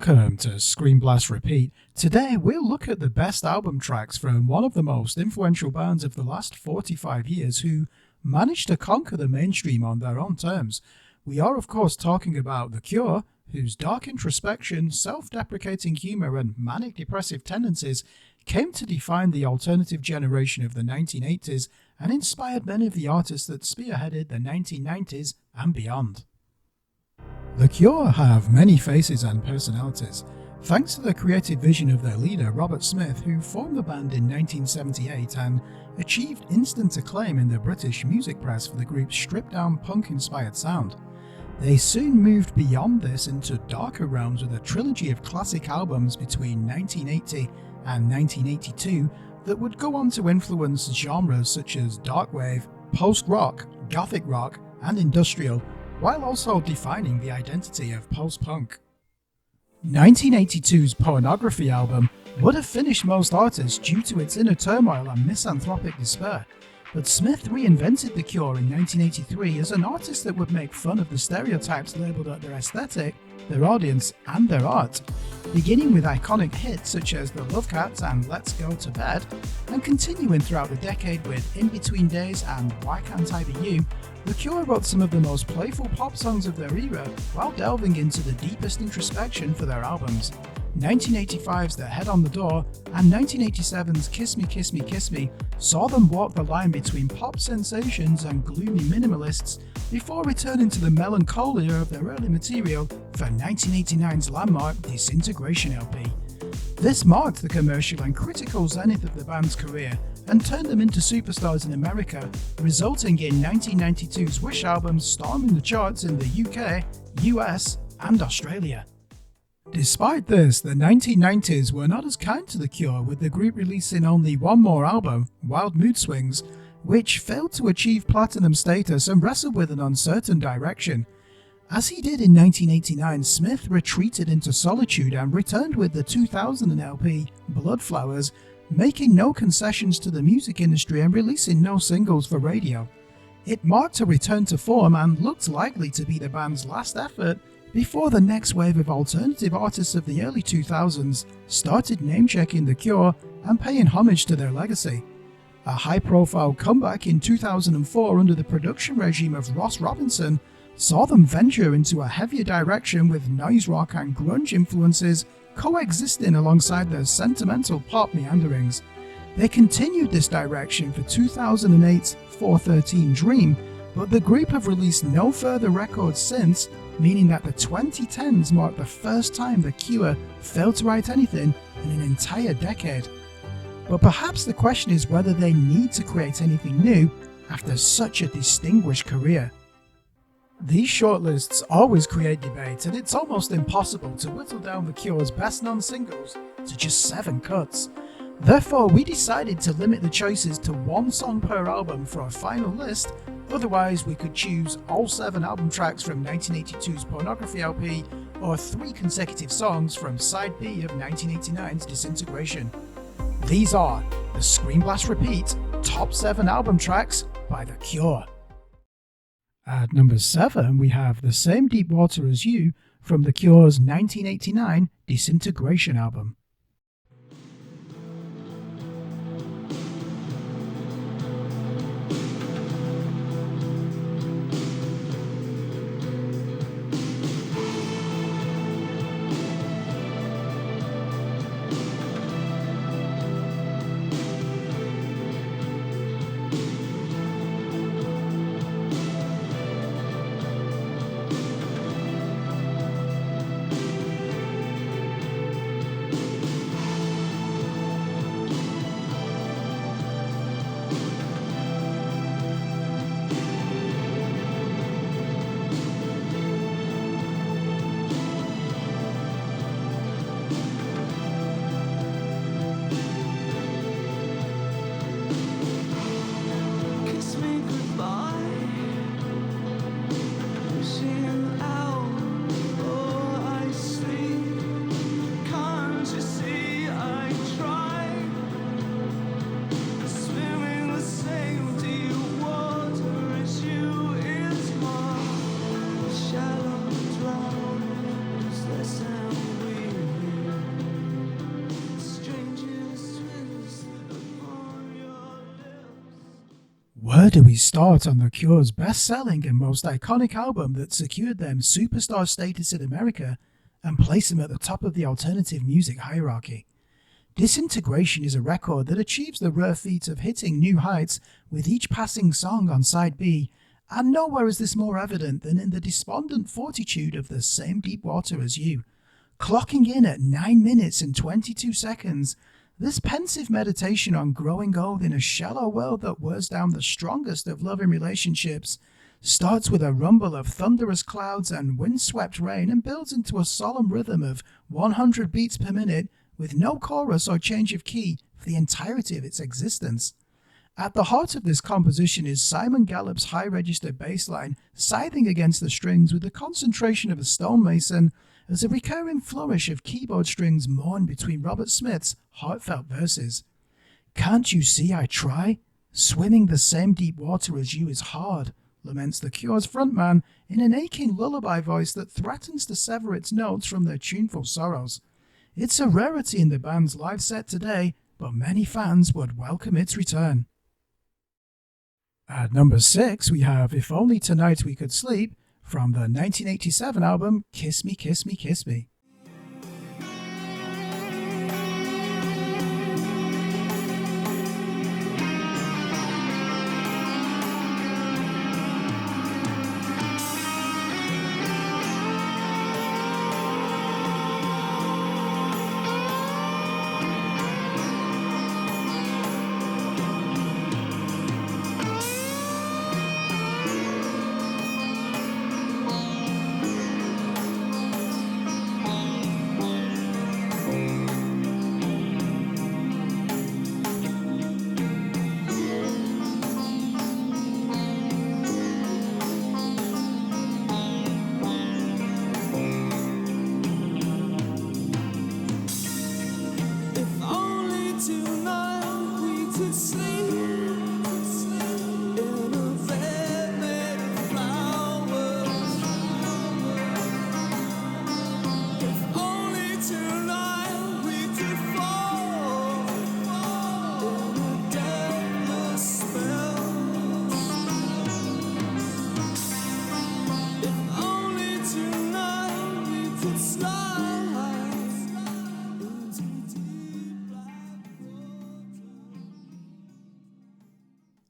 Welcome to Screen Blast Repeat. Today we'll look at the best album tracks from one of the most influential bands of the last 45 years who managed to conquer the mainstream on their own terms. We are of course talking about The Cure, whose dark introspection, self-deprecating humor and manic depressive tendencies came to define the alternative generation of the 1980s and inspired many of the artists that spearheaded the 1990s and beyond. The Cure have many faces and personalities, thanks to the creative vision of their leader Robert Smith, who formed the band in 1978 and achieved instant acclaim in the British music press for the group's stripped-down punk-inspired sound. They soon moved beyond this into darker realms with a trilogy of classic albums between 1980 and 1982 that would go on to influence genres such as darkwave, post-rock, gothic rock, and industrial, while also defining the identity of post-punk. 1982's Pornography album would have finished most artists due to its inner turmoil and misanthropic despair, but Smith reinvented The Cure in 1983 as an artist that would make fun of the stereotypes labelled at their aesthetic, their audience, and their art, beginning with iconic hits such as The Love Cats and Let's Go to Bed, and continuing throughout the decade with In Between Days and Why Can't I Be You. The Cure wrote some of the most playful pop songs of their era while delving into the deepest introspection for their albums. 1985's The Head on the Door and 1987's Kiss Me Kiss Me Kiss Me saw them walk the line between pop sensations and gloomy minimalists before returning to the melancholia of their early material for 1989's landmark Disintegration LP. This marked the commercial and critical zenith of the band's career and turned them into superstars in America, resulting in 1992's Wish album storming the charts in the UK, US, and Australia. Despite this, the 1990s were not as kind to The Cure, with the group releasing only one more album, Wild Mood Swings, which failed to achieve platinum status and wrestled with an uncertain direction. As he did in 1989, Smith retreated into solitude and returned with the 2000 LP Blood Flowers, making no concessions to the music industry and releasing no singles for radio. It marked a return to form and looked likely to be the band's last effort before the next wave of alternative artists of the early 2000s started name-checking The Cure and paying homage to their legacy. A high-profile comeback in 2004 under the production regime of Ross Robinson saw them venture into a heavier direction with noise rock and grunge influences coexisting alongside their sentimental pop meanderings. They continued this direction for 2008's 413 Dream, but the group have released no further records since, meaning that the 2010s marked the first time The Cure failed to write anything in an entire decade. But perhaps the question is whether they need to create anything new after such a distinguished career. These shortlists always create debate, and it's almost impossible to whittle down The Cure's best-known singles to just 7 cuts. Therefore, we decided to limit the choices to 1 song per album for our final list. Otherwise, we could choose all 7 album tracks from 1982's Pornography LP or 3 consecutive songs from Side B of 1989's Disintegration. These are the Screen Blast Repeat Top 7 Album Tracks by The Cure. At number 7, we have The Same Deep Water as You from The Cure's 1989 Disintegration album. do we start on The Cure's best-selling and most iconic album that secured them superstar status in America and placed them at the top of the alternative music hierarchy? Disintegration is a record that achieves the rare feat of hitting new heights with each passing song on side B, and nowhere is this more evident than in the despondent fortitude of The Same Deep Water as You. Clocking in at 9 minutes and 22 seconds, this pensive meditation on growing old in a shallow world that wears down the strongest of loving relationships starts with a rumble of thunderous clouds and windswept rain and builds into a solemn rhythm of 100 beats per minute with no chorus or change of key for the entirety of its existence. At the heart of this composition is Simon Gallup's high-register bass line scything against the strings with the concentration of a stonemason as a recurring flourish of keyboard strings mourn between Robert Smith's heartfelt verses. "Can't you see I try? Swimming the same deep water as you is hard," laments The Cure's frontman in an aching lullaby voice that threatens to sever its notes from their tuneful sorrows. It's a rarity in the band's live set today, but many fans would welcome its return. At number 6, we have If Only Tonight We Could Sleep from the 1987 album Kiss Me, Kiss Me, Kiss Me.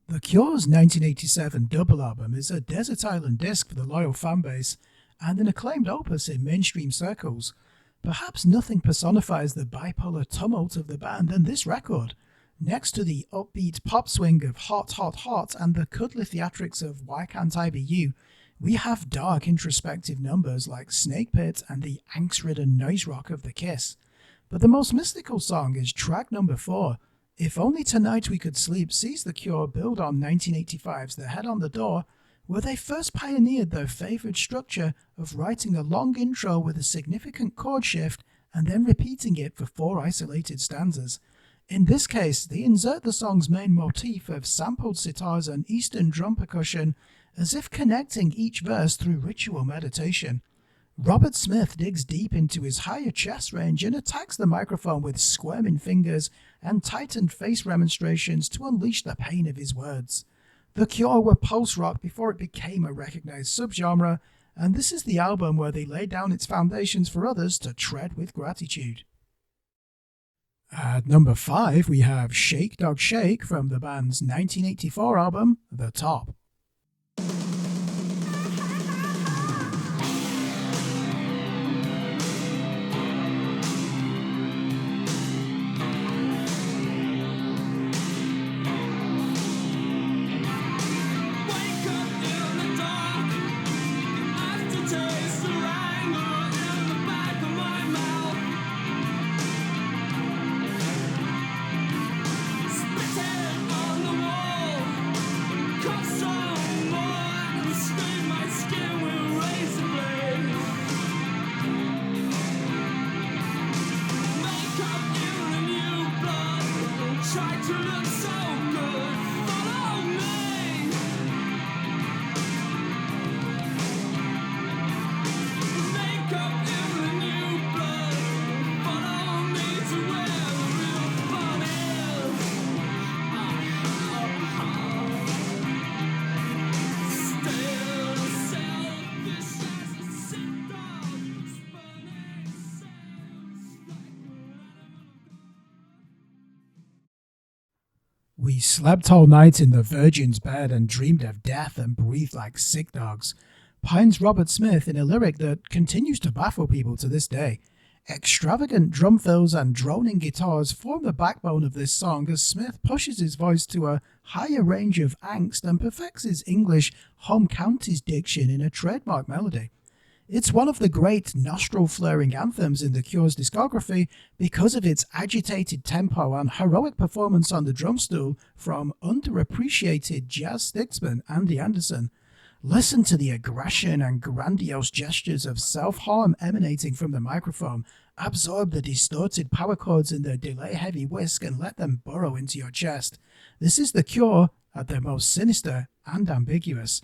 The Cure's 1987 double album is a desert island disc for the loyal fanbase and an acclaimed opus in mainstream circles. Perhaps nothing personifies the bipolar tumult of the band than this record. Next to the upbeat pop swing of Hot Hot Hot and the cuddly theatrics of Why Can't I Be You, we have dark introspective numbers like Snake Pit and the angst-ridden noise rock of The Kiss. But the most mystical song is track number 4, If Only Tonight We Could Sleep, sees The Cure build on 1985's The Head on the Door, where they first pioneered their favoured structure of writing a long intro with a significant chord shift and then repeating it for 4 isolated stanzas. In this case, they insert the song's main motif of sampled sitars and Eastern drum percussion as if connecting each verse through ritual meditation. Robert Smith digs deep into his higher chest range and attacks the microphone with squirming fingers and tightened face remonstrations to unleash the pain of his words. The Cure were post-rock before it became a recognized subgenre, and this is the album where they laid down its foundations for others to tread with gratitude. At number 5, we have Shake Dog Shake from the band's 1984 album, The Top. On the wall, We slept all night in the Virgin's bed and dreamed of death and breathed like sick dogs, pines Robert Smith in a lyric that continues to baffle people to this day. Extravagant drum fills and droning guitars form the backbone of this song as Smith pushes his voice to a higher range of angst and perfects his English home counties diction in a trademark melody. It's one of the great nostril-flaring anthems in The Cure's discography because of its agitated tempo and heroic performance on the drum stool from underappreciated jazz sticksman Andy Anderson. Listen to the aggression and grandiose gestures of self-harm emanating from the microphone. Absorb the distorted power chords in their delay-heavy whisk and let them burrow into your chest. This is The Cure at their most sinister and ambiguous.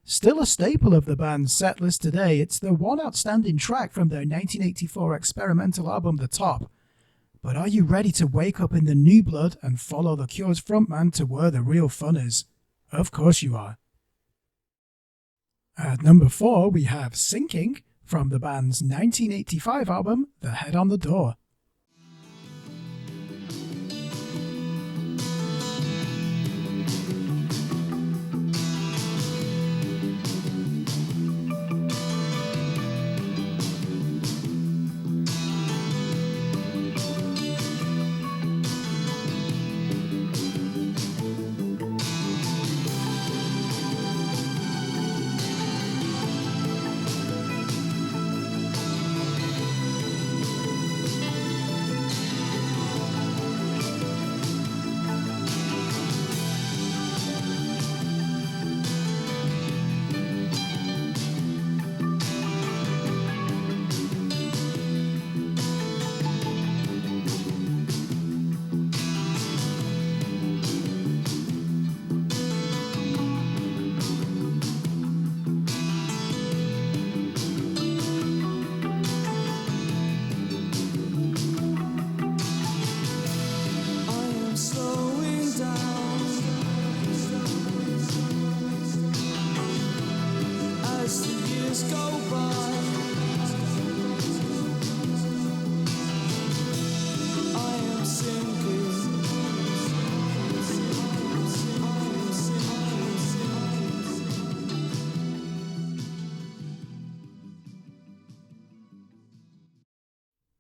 Still a staple of the band's setlist today, it's the one outstanding track from their 1984 experimental album The Top. But are you ready to wake up in the new blood and follow The Cure's frontman to where the real fun is? Of course you are. At number 4, we have Sinking from the band's 1985 album The Head on the Door.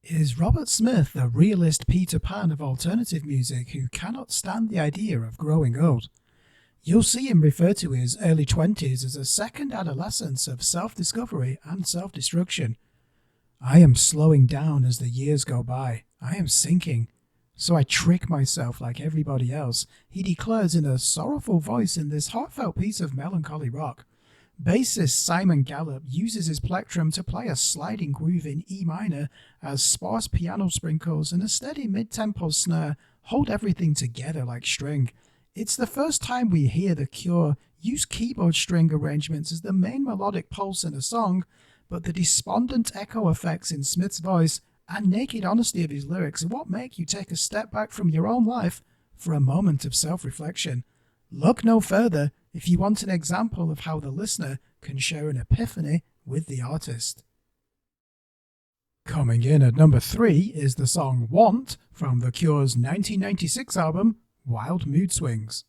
Is Robert Smith the realist Peter Pan of alternative music who cannot stand the idea of growing old? You'll see him refer to his early 20s as a second adolescence of self-discovery and self-destruction. I am slowing down as the years go by. I am sinking. So I trick myself like everybody else, he declares in a sorrowful voice in this heartfelt piece of melancholy rock. Bassist Simon Gallup uses his plectrum to play a sliding groove in E minor as sparse piano sprinkles and a steady mid-tempo snare hold everything together like string. It's the first time we hear The Cure use keyboard string arrangements as the main melodic pulse in a song, but the despondent echo effects in Smith's voice and naked honesty of his lyrics are what make you take a step back from your own life for a moment of self-reflection. Look no further if you want an example of how the listener can share an epiphany with the artist. Coming in at number 3 is the song Want from The Cure's 1996 album Wild Mood Swings.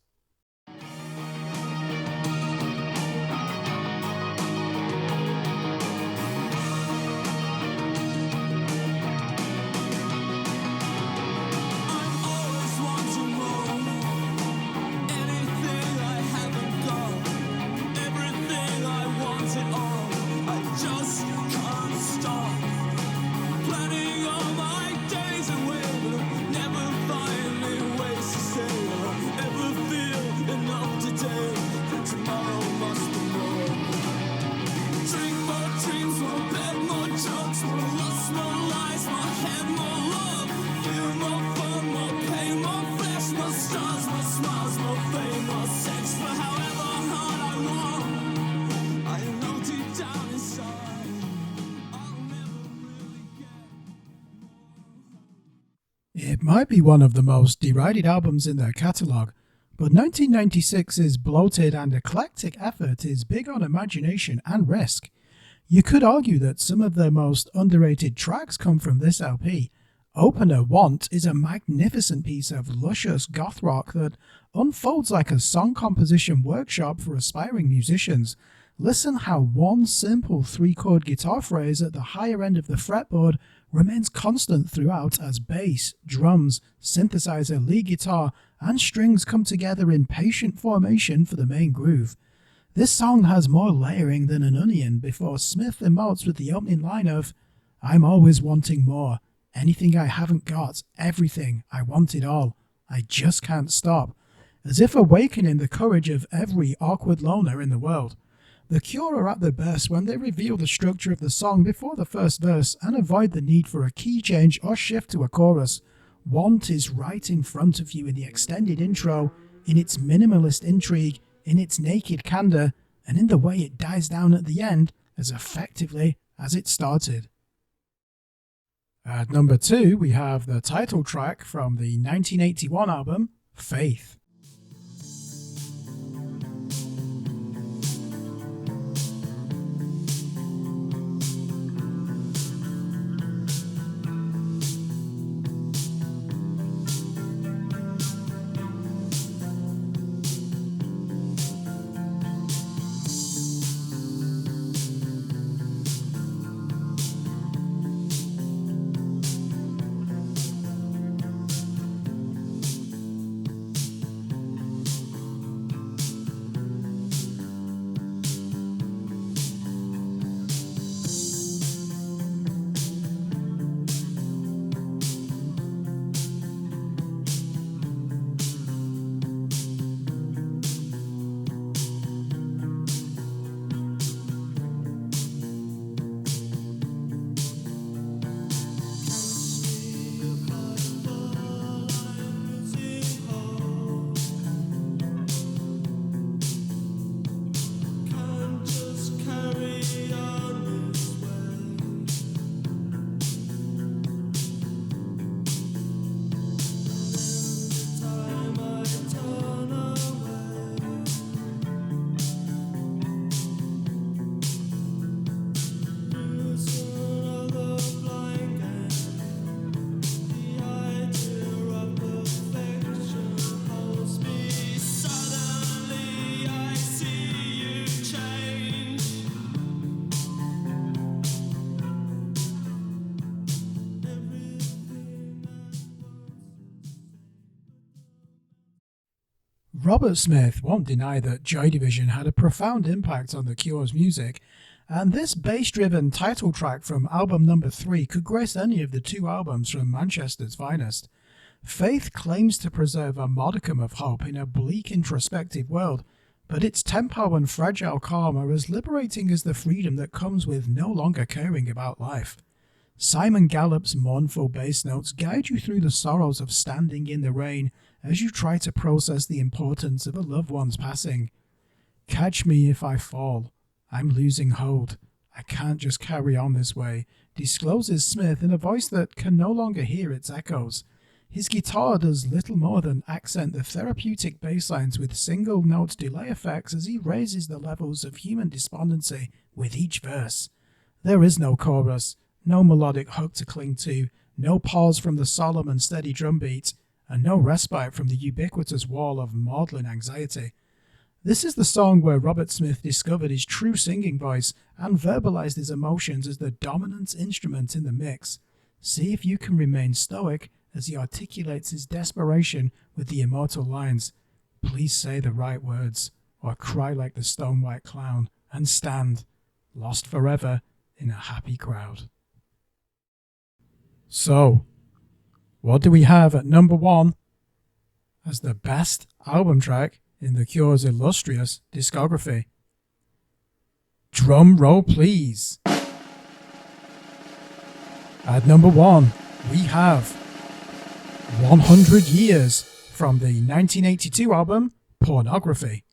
It might be one of the most derided albums in their catalogue, but 1996's bloated and eclectic effort is big on imagination and risk. You could argue that some of their most underrated tracks come from this LP. Opener Want is a magnificent piece of luscious goth rock that unfolds like a song composition workshop for aspiring musicians. Listen how one simple 3-chord guitar phrase at the higher end of the fretboard remains constant throughout as bass, drums, synthesizer, lead guitar, and strings come together in patient formation for the main groove. This song has more layering than an onion before Smith emotes with the opening line of, "I'm always wanting more. Anything I haven't got, everything, I want it all. I just can't stop," as if awakening the courage of every awkward loner in the world. The Cure are at their best when they reveal the structure of the song before the first verse and avoid the need for a key change or shift to a chorus. Want is right in front of you in the extended intro, in its minimalist intrigue, in its naked candor, and in the way it dies down at the end as effectively as it started. At number 2, we have the title track from the 1981 album, Faith. Robert Smith won't deny that Joy Division had a profound impact on the Cure's music, and this bass-driven title track from album number 3 could grace any of the 2 albums from Manchester's finest. Faith claims to preserve a modicum of hope in a bleak introspective world, but its tempo and fragile calm are as liberating as the freedom that comes with no longer caring about life. Simon Gallup's mournful bass notes guide you through the sorrows of standing in the rain as you try to process the importance of a loved one's passing. "Catch me if I fall. I'm losing hold. I can't just carry on this way," discloses Smith in a voice that can no longer hear its echoes. His guitar does little more than accent the therapeutic bass lines with single-note delay effects as he raises the levels of human despondency with each verse. There is no chorus, no melodic hook to cling to, no pause from the solemn and steady drum beat, and no respite from the ubiquitous wall of maudlin anxiety. This is the song where Robert Smith discovered his true singing voice and verbalized his emotions as the dominant instrument in the mix. See if you can remain stoic as he articulates his desperation with the immortal lines, "Please say the right words, or cry like the stone-white clown, and stand, lost forever in a happy crowd." So, what do we have at number 1 as the best album track in the Cure's illustrious discography? Drum roll, please. At number 1, we have 100 Years from the 1982 album Pornography.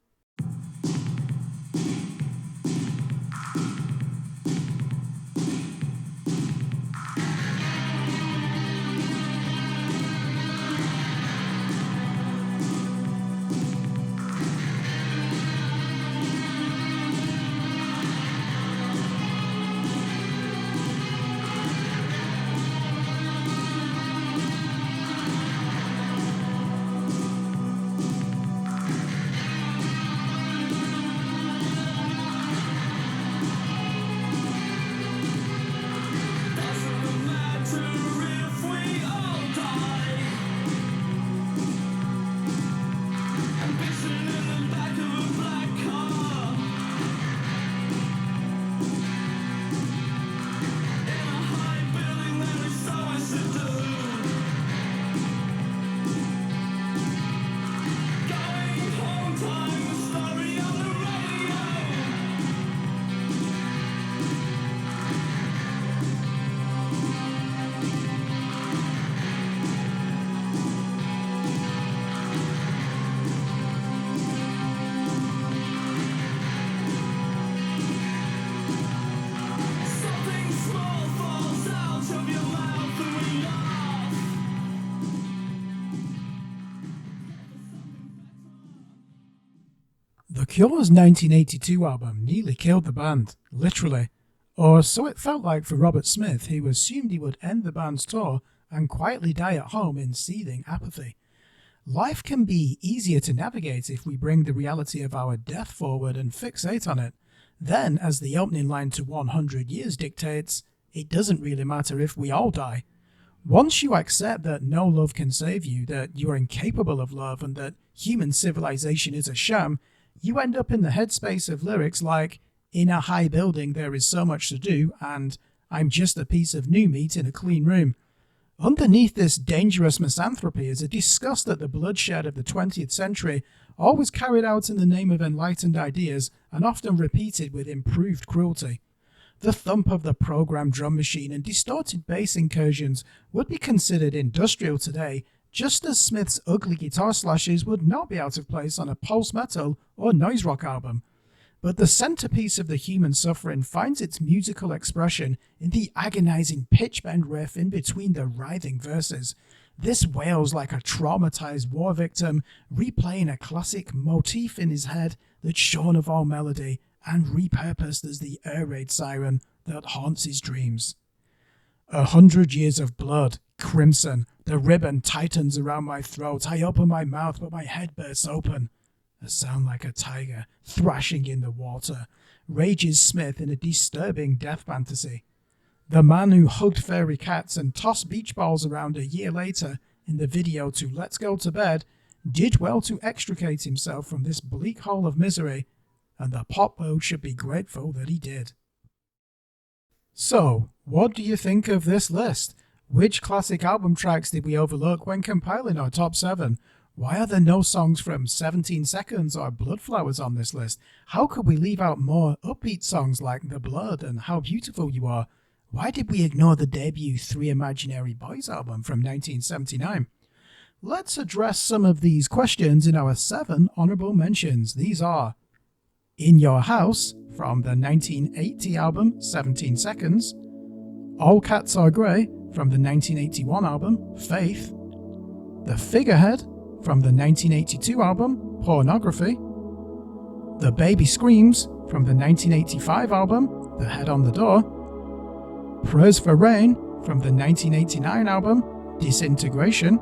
Cure's 1982 album nearly killed the band, literally. Or so it felt like for Robert Smith, who assumed he would end the band's tour and quietly die at home in seething apathy. Life can be easier to navigate if we bring the reality of our death forward and fixate on it. Then, as the opening line to 100 Years dictates, it doesn't really matter if we all die. Once you accept that no love can save you, that you are incapable of love, and that human civilization is a sham, you end up in the headspace of lyrics like, "In a high building there is so much to do," and "I'm just a piece of new meat in a clean room." Underneath this dangerous misanthropy is a disgust that the bloodshed of the 20th century, always carried out in the name of enlightened ideas and often repeated with improved cruelty. The thump of the programmed drum machine and distorted bass incursions would be considered industrial today, just as Smith's ugly guitar slashes would not be out of place on a post-metal or noise rock album. But the centerpiece of the human suffering finds its musical expression in the agonizing pitch-bend riff in between the writhing verses. This wails like a traumatized war victim, replaying a classic motif in his head that's shorn of all melody and repurposed as the air raid siren that haunts his dreams. 100 years of blood, crimson, the ribbon tightens around my throat. I open my mouth, but my head bursts open. A sound like a tiger thrashing in the water, rages Smith in a disturbing death fantasy. The man who hugged furry cats and tossed beach balls around a year later in the video to Let's Go to Bed did well to extricate himself from this bleak hole of misery, and the pop world should be grateful that he did. So, what do you think of this list? Which classic album tracks did we overlook when compiling our top 7? Why are there no songs from 17 Seconds or Bloodflowers on this list? How could we leave out more upbeat songs like The Blood and How Beautiful You Are? Why did we ignore the debut Three Imaginary Boys album from 1979? Let's address some of these questions in our 7 honorable mentions. These are In Your House from the 1980 album 17 Seconds, All Cats Are Grey from the 1981 album Faith, The Figurehead from the 1982 album Pornography, The Baby Screams from the 1985 album The Head on the Door, Prayers for Rain from the 1989 album Disintegration,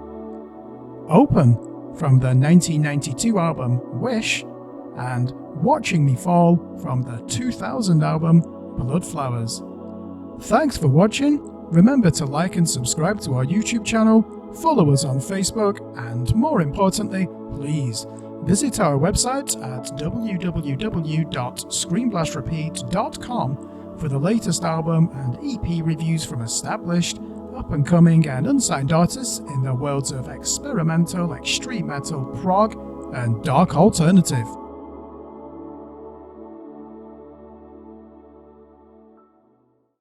Open from the 1992 album Wish, and Watching Me Fall from the 2000 album Bloodflowers. Thanks for watching. Remember to like and subscribe to our YouTube channel, follow us on Facebook, and more importantly, please visit our website at www.screenblastrepeat.com for the latest album and EP reviews from established, up-and-coming and unsigned artists in the worlds of experimental, extreme metal, prog, and dark alternative.